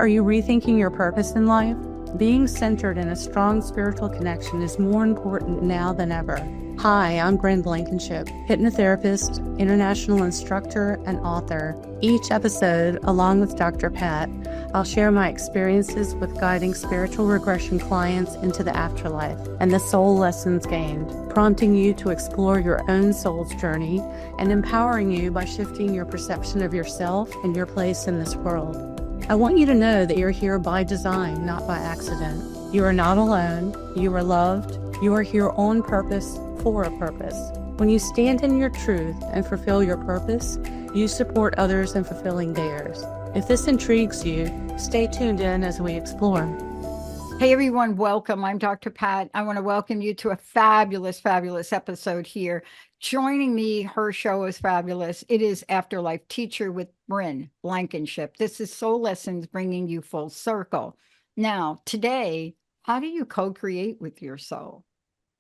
Are you rethinking your purpose in life? Being centered in a strong spiritual connection is more important now than ever. Hi, I'm Bryn Blankinship, hypnotherapist, international instructor, and author. Each episode, along with Dr. Pat, I'll share my experiences with guiding spiritual regression clients into the afterlife and the soul lessons gained, prompting you to explore your own soul's journey and empowering you by shifting your perception of yourself and your place in this world. I want you to know that you're here by design, not by accident. You are not alone. You are loved. You are here on purpose, for a purpose. When you stand in your truth and fulfill your purpose, you support others in fulfilling theirs. If this intrigues you, stay tuned in as we explore. Hey everyone, welcome. I'm Dr. Pat. I want to welcome you to a fabulous, fabulous episode here. Joining me, her show is fabulous. It is Afterlife Teacher with Bryn Blankinship. This is Soul Lessons bringing you full circle. Now, today, how do you co-create with your soul?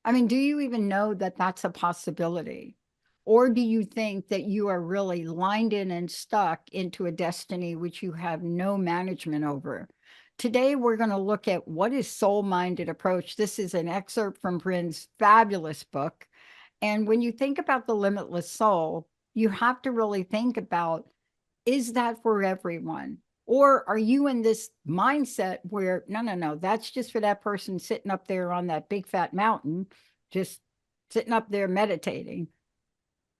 I mean, do you even know that that's a possibility? Or do you think that you are really lined in and stuck into a destiny which you have no management over? Today, we're going to look at what is soul-minded approach. This is an excerpt from Bryn's fabulous book. And when you think about the limitless soul, you have to really think about, is that for everyone? Or are you in this mindset where, no, that's just for that person sitting up there on that big fat mountain, just sitting up there meditating?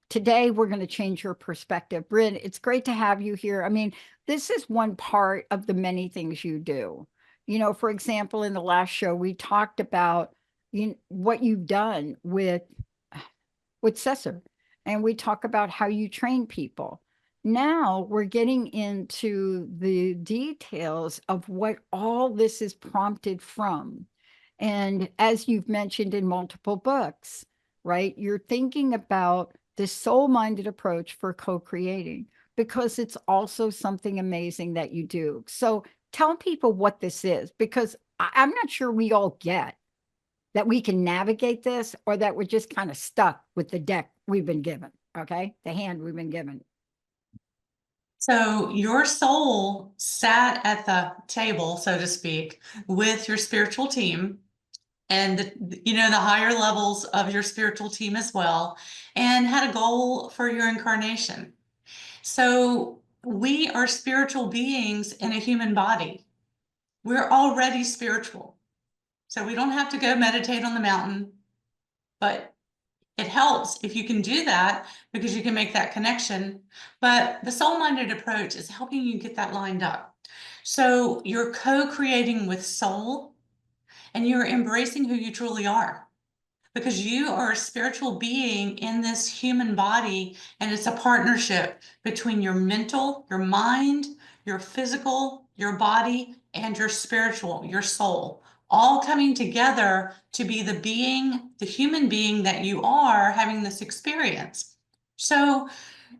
Today, we're going to change your perspective. Bryn, it's great to have you here. I mean, this is one part of the many things you do. You know, for example, in the last show, we talked about what you've done with Cesar, and we talk about how you train people. Now we're getting into the details of what all this is prompted from. And as you've mentioned in multiple books, right, you're thinking about this soul-minded approach for co-creating, because it's also something amazing that you do. So tell people what this is, because I'm not sure we all get that we can navigate this, or that we're just kind of stuck with the deck we've been given, okay? The hand we've been given. So your soul sat at the table, so to speak, with your spiritual team and the higher levels of your spiritual team as well, and had a goal for your incarnation. So we are spiritual beings in a human body. We're already spiritual. So we don't have to go meditate on the mountain, but it helps if you can do that, because you can make that connection. But the soul-minded approach is helping you get that lined up. So you're co-creating with soul, and you're embracing who you truly are, because you are a spiritual being in this human body, and it's a partnership between your mental, your mind, your physical, your body, and your spiritual, your soul, all coming together to be the being, the human being that you are, having this experience. So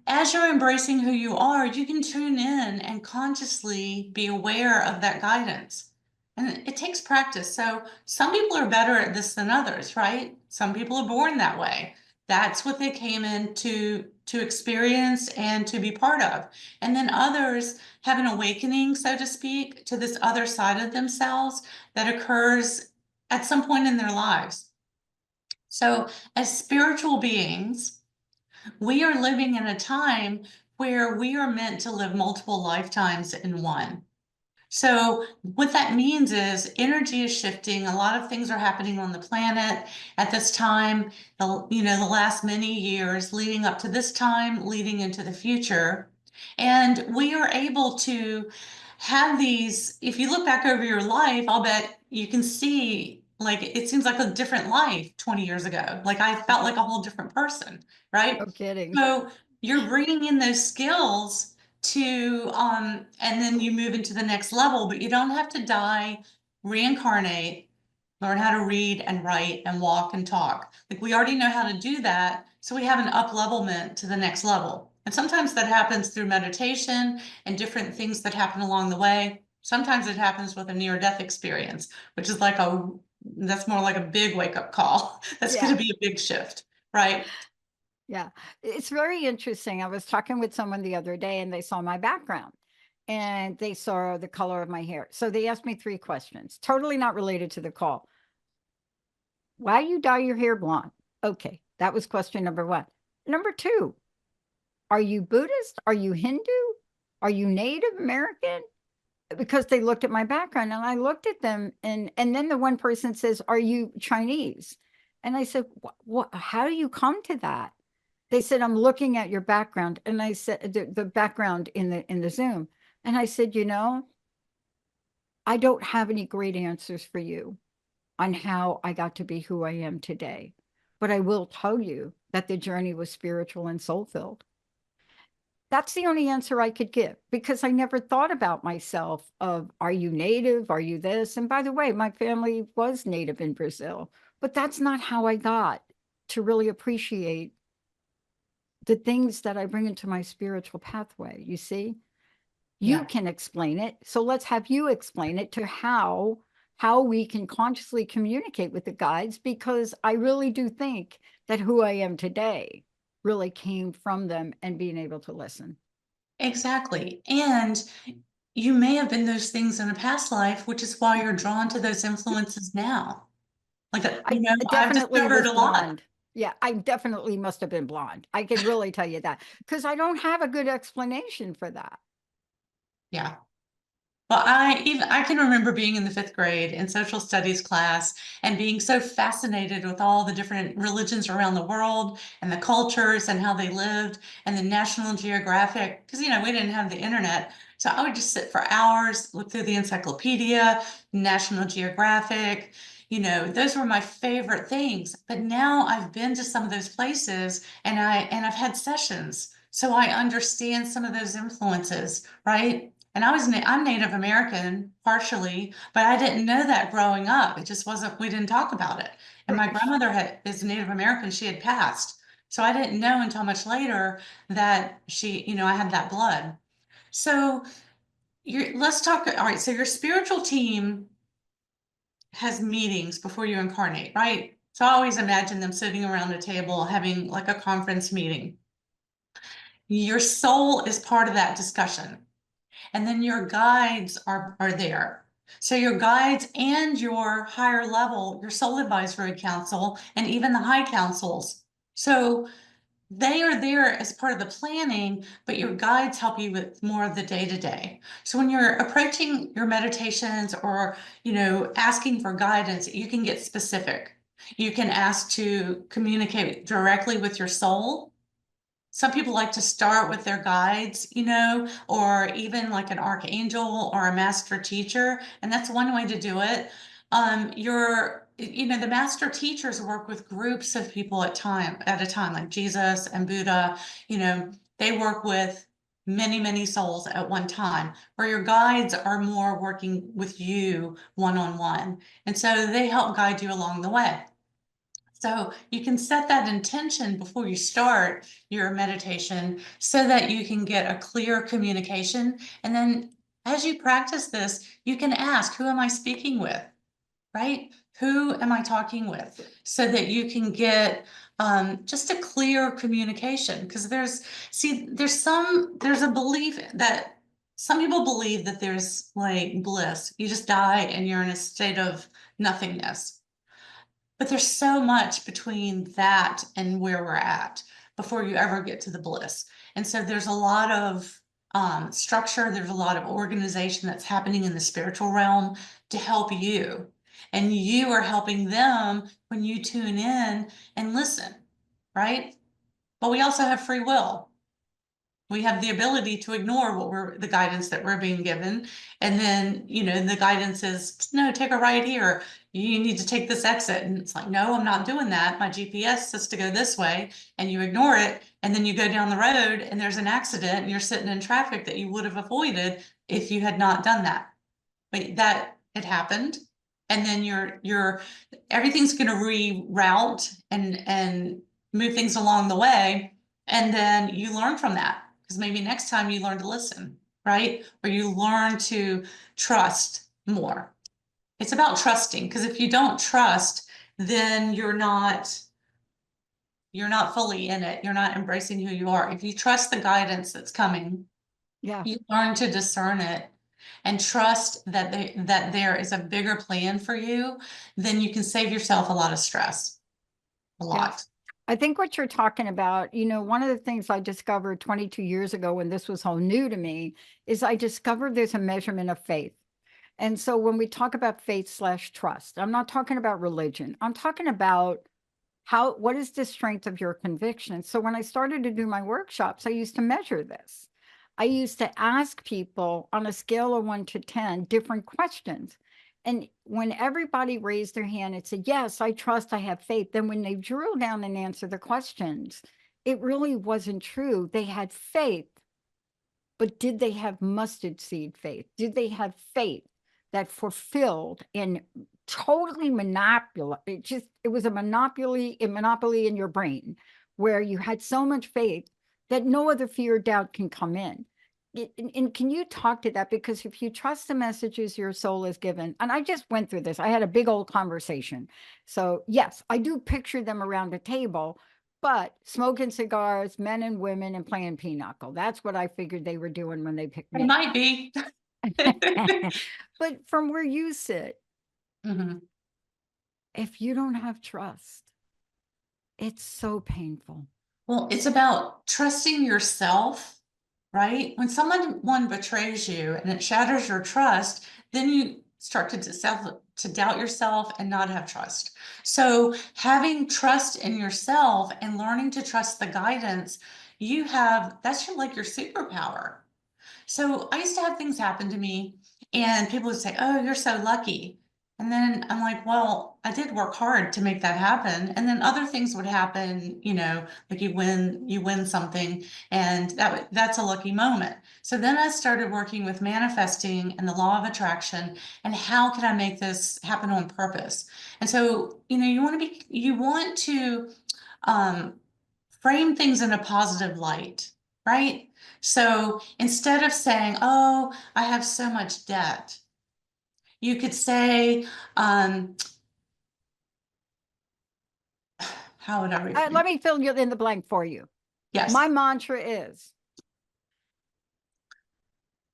as you're embracing who you are, you can tune in and consciously be aware of that guidance. And it takes practice. So some people are better at this than others, right? Some people are born that way. That's what they came in to experience and to be part of. And then others have an awakening, so to speak, to this other side of themselves that occurs at some point in their lives. So as spiritual beings, we are living in a time where we are meant to live multiple lifetimes in one. So what that means is energy is shifting. A lot of things are happening on the planet at this time, the last many years leading up to this time, leading into the future. And we are able to have these, if you look back over your life, I'll bet you can see, like, it seems like a different life 20 years ago. Like I felt like a whole different person, right? No kidding. So you're bringing in those skills to and then you move into the next level, but you don't have to die, reincarnate, learn how to read and write and walk and talk. Like we already know how to do that, so we have an up-levelment to the next level. And sometimes that happens through meditation and different things that happen along the way. Sometimes it happens with a near-death experience, which is like that's more like a big wake-up call. That's going to be a big shift, right? Yeah, it's very interesting. I was talking with someone the other day, and they saw my background. and they saw the color of my hair. So they asked me 3 questions, totally not related to the call. Why you dye your hair blonde? Okay, that was question number 1. Number 2, are you Buddhist? Are you Hindu? Are you Native American? Because they looked at my background, and I looked at them, and then the one person says, are you Chinese? And I said, what, how do you come to that? They said, I'm looking at your background. And I said, the background in the Zoom. And I said, I don't have any great answers for you on how I got to be who I am today. But I will tell you that the journey was spiritual and soul-filled. That's the only answer I could give, because I never thought about myself of, are you Native? Are you this? And by the way, my family was Native in Brazil, but that's not how I got to really appreciate the things that I bring into my spiritual pathway. You see, you can explain it. So let's have you explain it to how we can consciously communicate with the guides, because I really do think that who I am today really came from them and being able to listen. Exactly. And you may have been those things in a past life, which is why you're drawn to those influences now. Like, I I've definitely discovered was a lot. blonde. Yeah, I definitely must have been blonde. I can really tell you that, because I don't have a good explanation for that. Yeah. Well, I can remember being in the 5th grade in social studies class and being so fascinated with all the different religions around the world and the cultures and how they lived, and the National Geographic, because, we didn't have the internet. So I would just sit for hours, look through the encyclopedia, National Geographic, those were my favorite things. But now I've been to some of those places, and I've had sessions. So I understand some of those influences, right? And I'm Native American partially, but I didn't know that growing up. It just wasn't, we didn't talk about it. And my grandmother is Native American, she had passed. So I didn't know until much later that I had that blood. So let's talk. All right. So your spiritual team has meetings before you incarnate, right? So I always imagine them sitting around a table having like a conference meeting. Your soul is part of that discussion. And then your guides are there. So your guides and your higher level, your soul advisory council, and even the high councils. So they are there as part of the planning, but your guides help you with more of the day-to-day. So when you're approaching your meditations or, asking for guidance, you can get specific. You can ask to communicate directly with your soul. Some people like to start with their guides, or even like an archangel or a master teacher. And that's one way to do it. The master teachers work with groups of people at a time, like Jesus and Buddha, they work with many, many souls at one time, where your guides are more working with you one-on-one. And so they help guide you along the way. So you can set that intention before you start your meditation so that you can get a clear communication. And then as you practice this, you can ask, who am I speaking with? Right? Who am I talking with? So that you can get just a clear communication. Because there's a belief that some people believe that there's like bliss. You just die and you're in a state of nothingness. But there's so much between that and where we're at before you ever get to the bliss. And so there's a lot of structure, there's a lot of organization that's happening in the spiritual realm to help you. And you are helping them when you tune in and listen, right? But we also have free will. We have the ability to ignore the guidance that we're being given. And then, the guidance is, no, take a right here. You need to take this exit. And it's like, no, I'm not doing that. My GPS says to go this way, and you ignore it. And then you go down the road and there's an accident and you're sitting in traffic that you would have avoided if you had not done that. But that it happened. And then everything's going to reroute and move things along the way. And then you learn from that. Because maybe next time you learn to listen, right? Or you learn to trust more. It's about trusting, because if you don't trust, then you're not fully in it. You're not embracing who you are. If you trust the guidance that's coming, Yeah. You learn to discern it and trust that that there is a bigger plan for you. Then you can save yourself a lot of stress. A Yeah. lot. I think what you're talking about, one of the things I discovered 22 years ago when this was all new to me is I discovered there's a measurement of faith. And so when we talk about faith/trust, I'm not talking about religion. I'm talking about what is the strength of your conviction? So when I started to do my workshops, I used to measure this. I used to ask people on a scale of 1 to 10 different questions. And when everybody raised their hand and said, yes, I trust, I have faith, then when they drill down and answer the questions, it really wasn't true. They had faith, but did they have mustard seed faith? Did they have faith that fulfilled and totally monopoly? It was a monopoly in your brain where you had so much faith that no other fear or doubt can come in. And can you talk to that? Because if you trust the messages your soul is given, and I just went through this, I had a big old conversation. So yes, I do picture them around a table, but smoking cigars, men and women, and playing pinochle. That's what I figured they were doing when they picked It me. might be. But from where you sit, Mhm. if you don't have trust, it's so painful. Well, it's about trusting yourself, right? When someone betrays you and it shatters your trust, then you start to doubt yourself and not have trust. So having trust in yourself and learning to trust the guidance you have, that's like your superpower. So I used to have things happen to me and people would say, oh, you're so lucky. And then I'm like, well, I did work hard to make that happen. And then other things would happen, like you win something and that's a lucky moment. So then I started working with manifesting and the law of attraction and how can I make this happen on purpose? And so, you want to um, frame things in a positive light, right? So instead of saying, oh, I have so much debt, you could say, how would I rephrase? Let me fill you in the blank for you. Yes. My mantra is,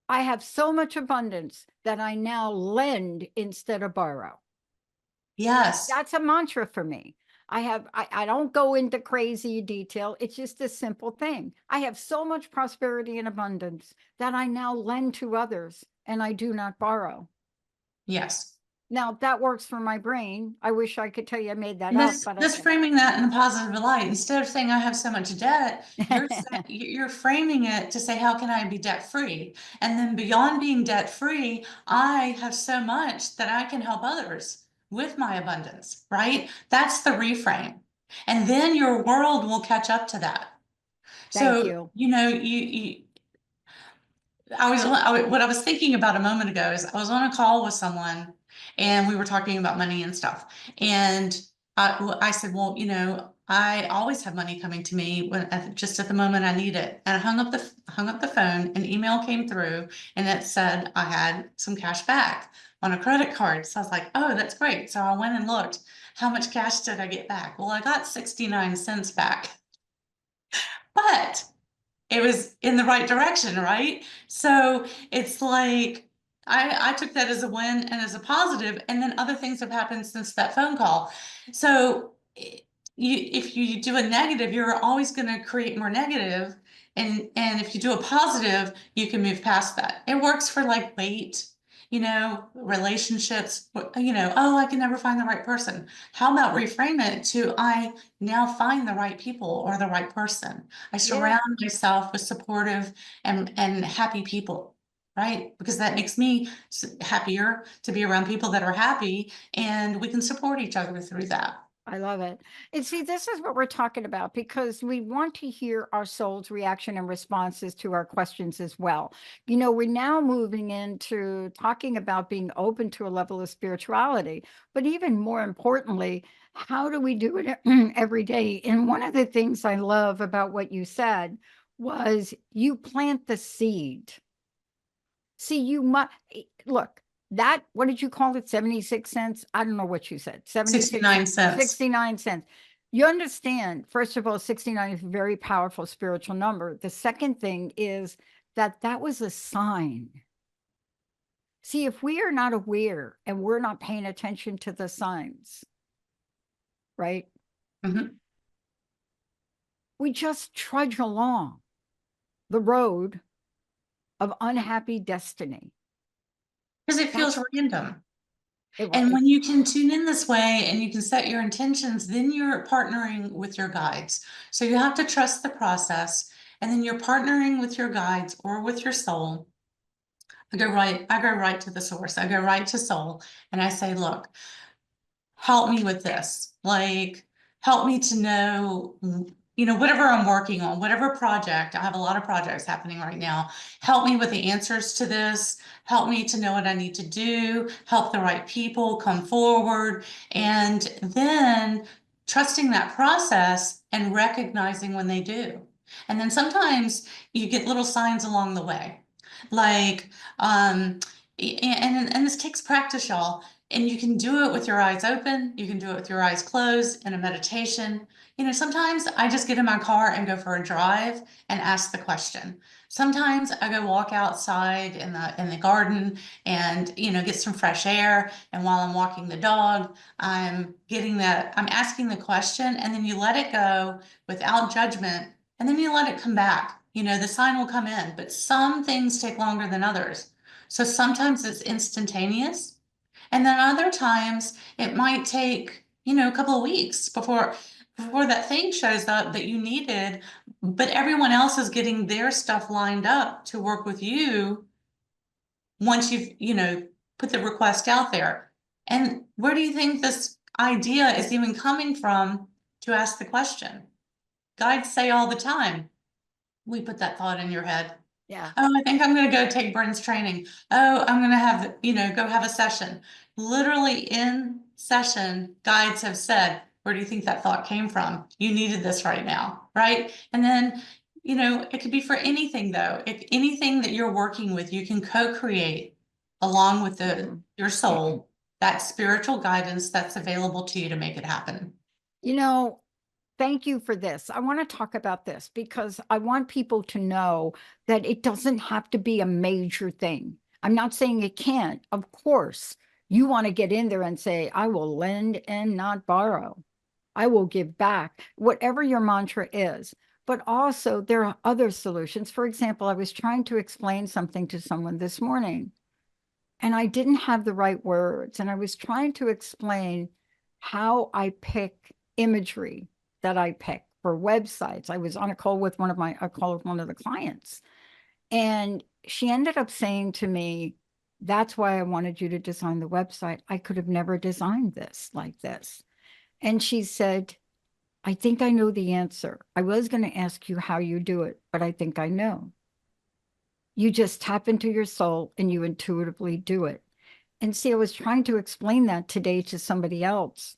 I have so much abundance that I now lend instead of borrow. Yes. That's a mantra for me. I don't go into crazy detail. It's just a simple thing. I have so much prosperity and abundance that I now lend to others and I do not borrow. Yes. Now that works for my brain. I wish I could tell you I made that And up, this, but this framing that in a positive light, instead of saying I have so much debt, you're framing it to say, how can I be debt free? And then beyond being debt free, I have so much that I can help others with my abundance, right? That's the reframe. And then your world will catch up to that. Thank So, you. what I was thinking about a moment ago is I was on a call with someone and we were talking about money and stuff. And I said, well, I always have money coming to me just at the moment I need it. And I hung up the phone, an email came through and it said I had some cash back on a credit card. So I was like, oh, that's great. So I went and looked, how much cash did I get back? Well, I got 69 cents back, but it was in the right direction, right? So it's like I took that as a win and as a positive, and then other things have happened since that phone call. So if you do a negative, you're always going to create more negative, and if you do a positive, you can move past that. It works for like weight, relationships. Oh, I can never find the right person. How about reframe it to I now find the right people or the right person? I surround myself with supportive and happy people, right? Because that makes me happier to be around people that are happy, and we can support each other through that. I love it. And see, this is what we're talking about because we want to hear our soul's reaction and responses to our questions as well. We're now moving into talking about being open to a level of spirituality, but even more importantly, how do we do it every day? And one of the things I love about what you said was you plant the seed. See, you must look. What did you call it? 76 cents? I don't know what you said. 69 cents. 69 cents. You understand, first of all, 69 is a very powerful spiritual number. The second thing is that that was a sign. See, if we are not aware and we're not paying attention to the signs, right? Mhm. We just trudge along the road of unhappy destiny. Because it feels random. It, And when you can tune in this way and you can set your intentions, then you're partnering with your guides. So you have to trust the process, and then you're partnering with your guides or with your soul. I go right to the source. I go right to soul, and I say, look, help me with this. Like, help me to know, whatever I'm working on, whatever project. I have a lot of projects happening right now. Help me with the answers to this. Help me to know what I need to do. Help the right people come forward. And then trusting that process and recognizing when they do. And then sometimes you get little signs along the way. Like, and this takes practice, y'all. And you can do it with your eyes open. You can do it with your eyes closed in a meditation. Sometimes I just get in my car and go for a drive and ask the question. Sometimes I go walk outside in the garden and get some fresh air. And while I'm walking the dog, I'm asking the question, and then you let it go without judgment, and then you let it come back. The sign will come in, but some things take longer than others. So sometimes it's instantaneous. And then other times it might take, a couple of weeks before that thing shows up that you needed, but everyone else is getting their stuff lined up to work with you once you've, put the request out there. And where do you think this idea is even coming from to ask the question? Guides say all the time, we put that thought in your head. yeah. Oh, I think I'm going to go take Bryn's training. Oh, I'm going to have, go have a session. Literally in session, guides have said, where do you think that thought came from? You needed this right now, right? And then, it could be for anything though. If anything that you're working with, you can co-create along with your soul, that spiritual guidance that's available to you to make it happen. Thank you for this. I want to talk about this because I want people to know that it doesn't have to be a major thing. I'm not saying it can't. Of course, you want to get in there and say, I will lend and not borrow. I will give back, whatever your mantra is. But also, there are other solutions. For example, I was trying to explain something to someone this morning, and I didn't have the right words. And I was trying to explain how I pick imagery that I pick for websites. I was on a call with one of the clients, and she ended up saying to me, that's why I wanted you to design the website. I could have never designed this like this. And she said, I think I know the answer. I was going to ask you how you do it, but I think I know. You just tap into your soul and you intuitively do it. And see, I was trying to explain that today to somebody else.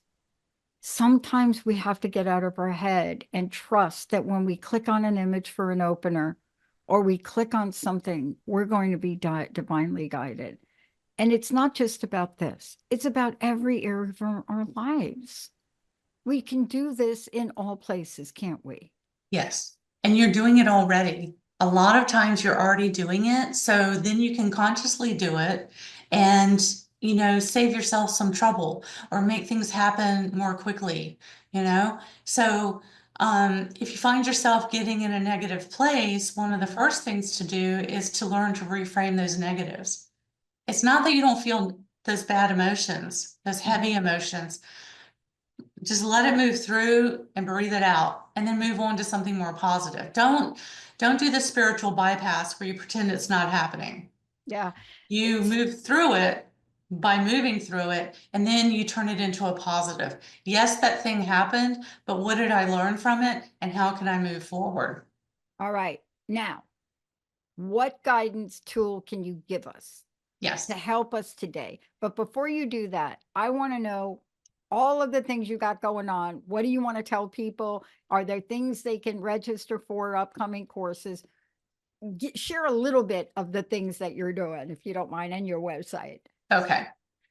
Sometimes we have to get out of our head and trust that when we click on an image for an opener or we click on something, we're going to be divinely guided. And it's not just about this. It's about every area of our lives. We can do this in all places, can't we? Yes. And you're doing it already. A lot of times you're already doing it. So then you can consciously do it and, save yourself some trouble or make things happen more quickly, So if you find yourself getting in a negative place, one of the first things to do is to learn to reframe those negatives. It's not that you don't feel those bad emotions, those heavy emotions. Just let it move through and breathe it out and then move on to something more positive. Don't do the spiritual bypass where you pretend it's not happening. Yeah. You move through it by moving through it, and then you turn it into a positive. Yes, that thing happened, but what did I learn from it and how can I move forward? All right. Now, what guidance tool can you give us Yes. to help us today? But before you do that, I want to know all of the things you got going on. What do you want to tell people? Are there things they can register for, upcoming courses? Share a little bit of the things that you're doing, if you don't mind, and your website. Okay.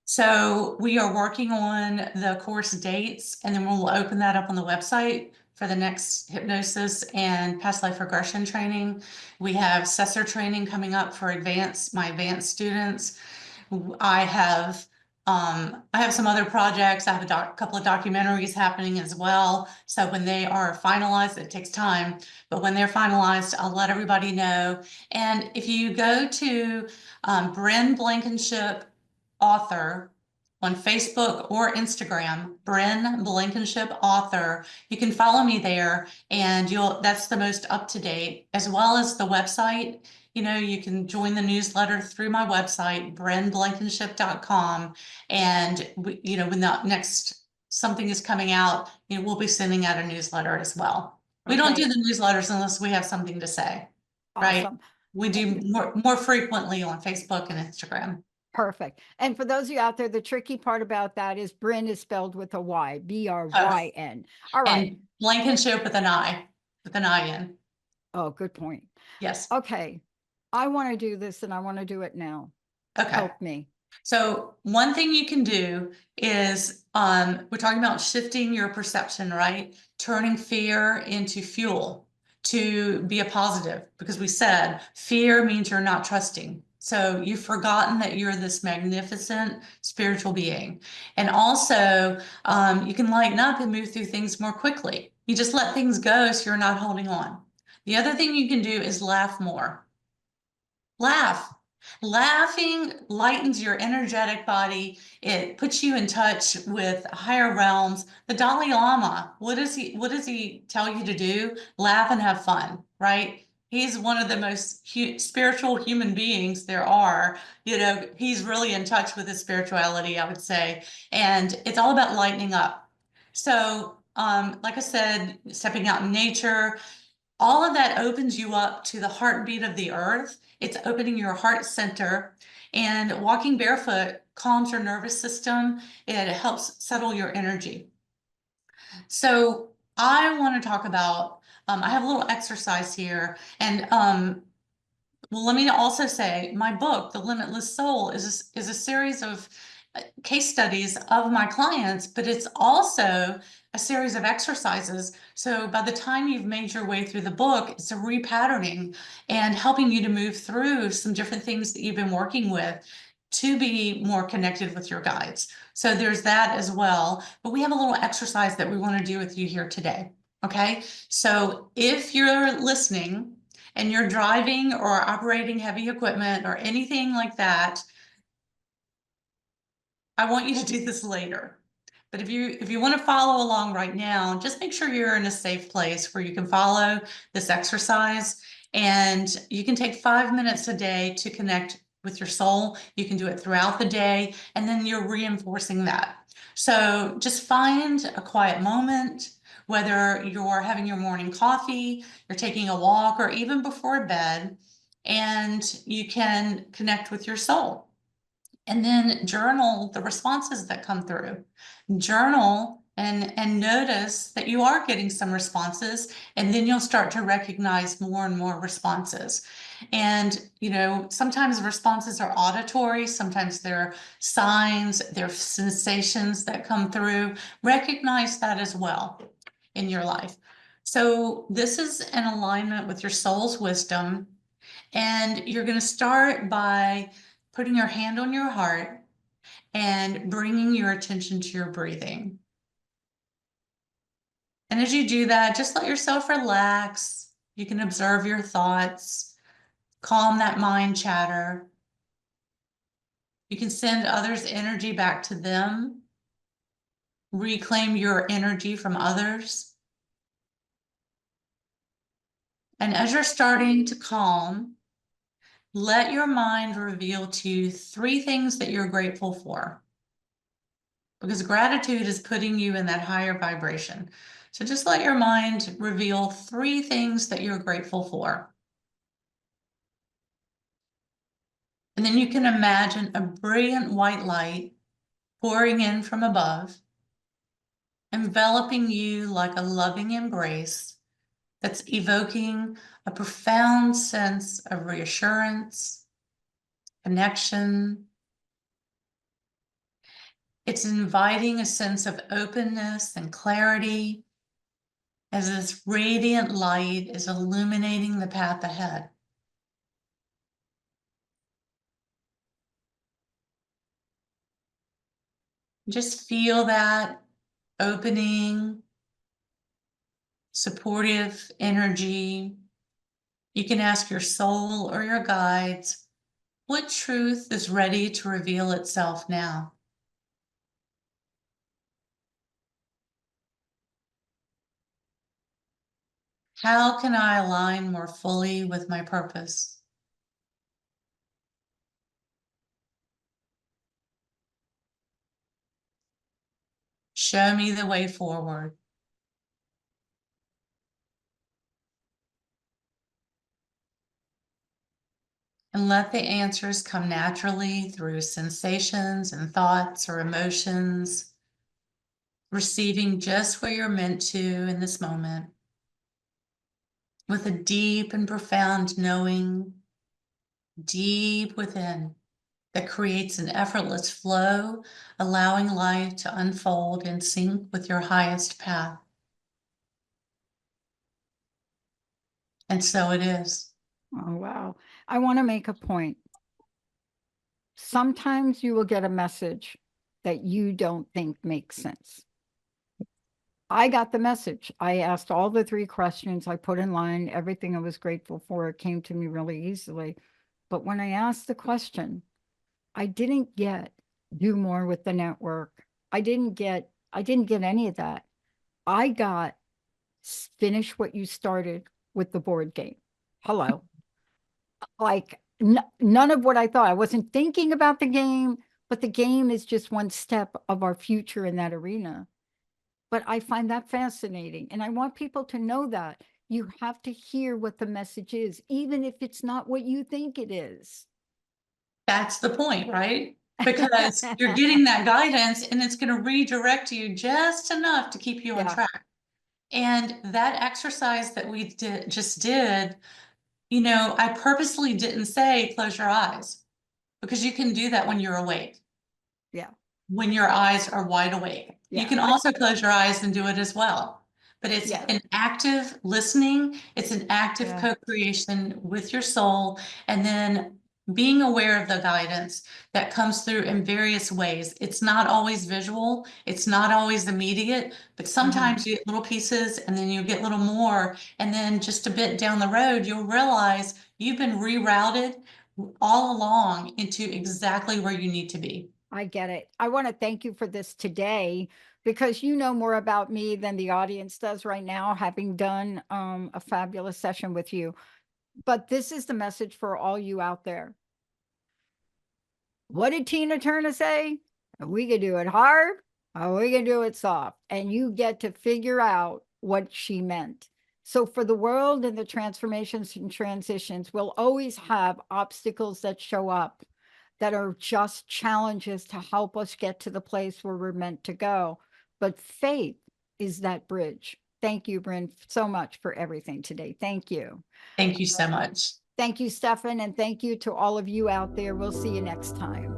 So we are working on the course dates, and then we'll open that up on the website for the next hypnosis and past life regression training. We have Sessor training coming up for my advanced students. I have some other projects. I have a couple of documentaries happening as well. So when they are finalized, it takes time, but when they're finalized, I'll let everybody know. And if you go to Bryn Blankinship author on Facebook or Instagram, Bryn Blankinship author, you can follow me there, and that's the most up to date, as well as the website. You can join the newsletter through my website, brynblankinship.com. And when the next something is coming out, we'll be sending out a newsletter as well. We don't do Okay. the newsletters unless we have something to say, right? Awesome. We do more frequently on Facebook and Instagram. Perfect. And for those of you out there, the tricky part about that is Bryn is spelled with a Y, Bryn. All right. And Blankinship with an I in. Oh, good point. Yes. Okay. I want to do this and I want to do it now. Okay. Help me. So one thing you can do is, we're talking about shifting your perception, right? Turning fear into fuel to be a positive, because we said fear means you're not trusting. So you've forgotten that you're this magnificent spiritual being. And also, you can lighten up and move through things more quickly. You just let things go so you're not holding on. The other thing you can do is laugh more. Laugh. Laughing lightens your energetic body. It puts you in touch with higher realms. The Dalai Lama, what does he tell you to do? Laugh and have fun, right? He's one of the most spiritual human beings there are. He's really in touch with his spirituality, I would say. And it's all about lightening up. So, like I said, stepping out in nature, all of that opens you up to the heartbeat of the earth. It's opening your heart center, and walking barefoot calms your nervous system. It helps settle your energy. So I want to talk about, I have a little exercise here, and well, let me also say my book, The Limitless Soul, is a series of case studies of my clients, but it's also a series of exercises. So by the time you've made your way through the book, it's a repatterning and helping you to move through some different things that you've been working with to be more connected with your guides. So there's that as well. But we have a little exercise that we want to do with you here today. Okay, so if you're listening and you're driving or operating heavy equipment or anything like that, I want you to do this later. But if you want to follow along right now, just make sure you're in a safe place where you can follow this exercise. And you can take 5 minutes a day to connect with your soul. You can do it throughout the day, and then you're reinforcing that. So just find a quiet moment, whether you're having your morning coffee, you're taking a walk, or even before bed, and you can connect with your soul. And then journal the responses that come through. Journal and notice that you are getting some responses, and then you'll start to recognize more and more responses. And, sometimes responses are auditory, sometimes they're signs, they're sensations that come through. Recognize that as well in your life. So this is an alignment with your soul's wisdom, and you're going to start by putting your hand on your heart and bringing your attention to your breathing. And as you do that, just let yourself relax. You can observe your thoughts, calm that mind chatter. You can send others' energy back to them, reclaim your energy from others. And as you're starting to calm, let your mind reveal to you 3 things that you're grateful for, because gratitude is putting you in that higher vibration. So just let your mind reveal 3 things that you're grateful for. And then you can imagine a brilliant white light pouring in from above, enveloping you like a loving embrace that's evoking a profound sense of reassurance, connection. It's inviting a sense of openness and clarity. as this radiant light is illuminating the path ahead. Just feel that opening, supportive energy. You can ask your soul or your guides, what truth is ready to reveal itself now? How can I align more fully with my purpose? Show me the way forward. And let the answers come naturally through sensations and thoughts or emotions, receiving just what you're meant to in this moment, with a deep and profound knowing deep within that creates an effortless flow, allowing life to unfold in sync with your highest path. And so it is. Oh, wow. I want to make a point. Sometimes you will get a message that you don't think makes sense. I got the message. I asked all the 3 questions. I put in line everything I was grateful for. It came to me really easily. But when I asked the question, I didn't get do more with the network. I didn't get any of that. I got finish what you started with the board game. Hello. Like none of what I thought. I wasn't thinking about the game, but the game is just one step of our future in that arena. But I find that fascinating. And I want people to know that you have to hear what the message is, even if it's not what you think it is. That's the point, right? Because you're getting that guidance and it's going to redirect you just enough to keep you on track. And that exercise that we just did, I purposely didn't say close your eyes, because you can do that when you're awake. Yeah. When your eyes are wide awake. Yeah. You can also close your eyes and do it as well. But it's an active listening. It's an active co-creation with your soul. And then being aware of the guidance that comes through in various ways. It's not always visual. It's not always immediate, but sometimes you get little pieces and then you get little more. And then just a bit down the road, you'll realize you've been rerouted all along into exactly where you need to be. I get it. I want to thank you for this today, because you know more about me than the audience does right now, having done a fabulous session with you. But this is the message for all you out there. What did Tina Turner say? We can do it hard, or we can do it soft. And you get to figure out what she meant. So for the world and the transformations and transitions, we'll always have obstacles that show up that are just challenges to help us get to the place where we're meant to go. But faith is that bridge. Thank you, Bryn, so much for everything today. Thank you. Thank you so much. Thank you, Stefan, and thank you to all of you out there. We'll see you next time.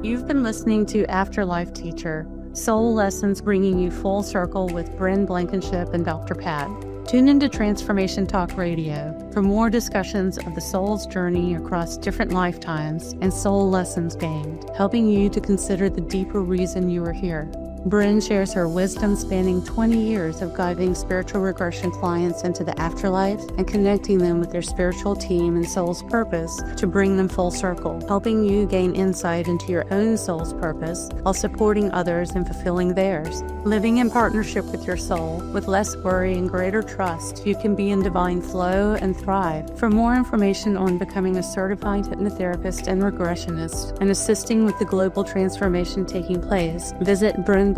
You've been listening to Afterlife Teacher, Soul Lessons bringing you full circle with Bryn Blankinship and Dr. Pat. Tune into Transformation Talk Radio for more discussions of the soul's journey across different lifetimes and soul lessons gained, helping you to consider the deeper reason you are here. Bryn shares her wisdom spanning 20 years of guiding spiritual regression clients into the afterlife and connecting them with their spiritual team and soul's purpose to bring them full circle, helping you gain insight into your own soul's purpose while supporting others in fulfilling theirs. Living in partnership with your soul, with less worry and greater trust, you can be in divine flow and thrive. For more information on becoming a certified hypnotherapist and regressionist and assisting with the global transformation taking place, visit brynblankinship.com.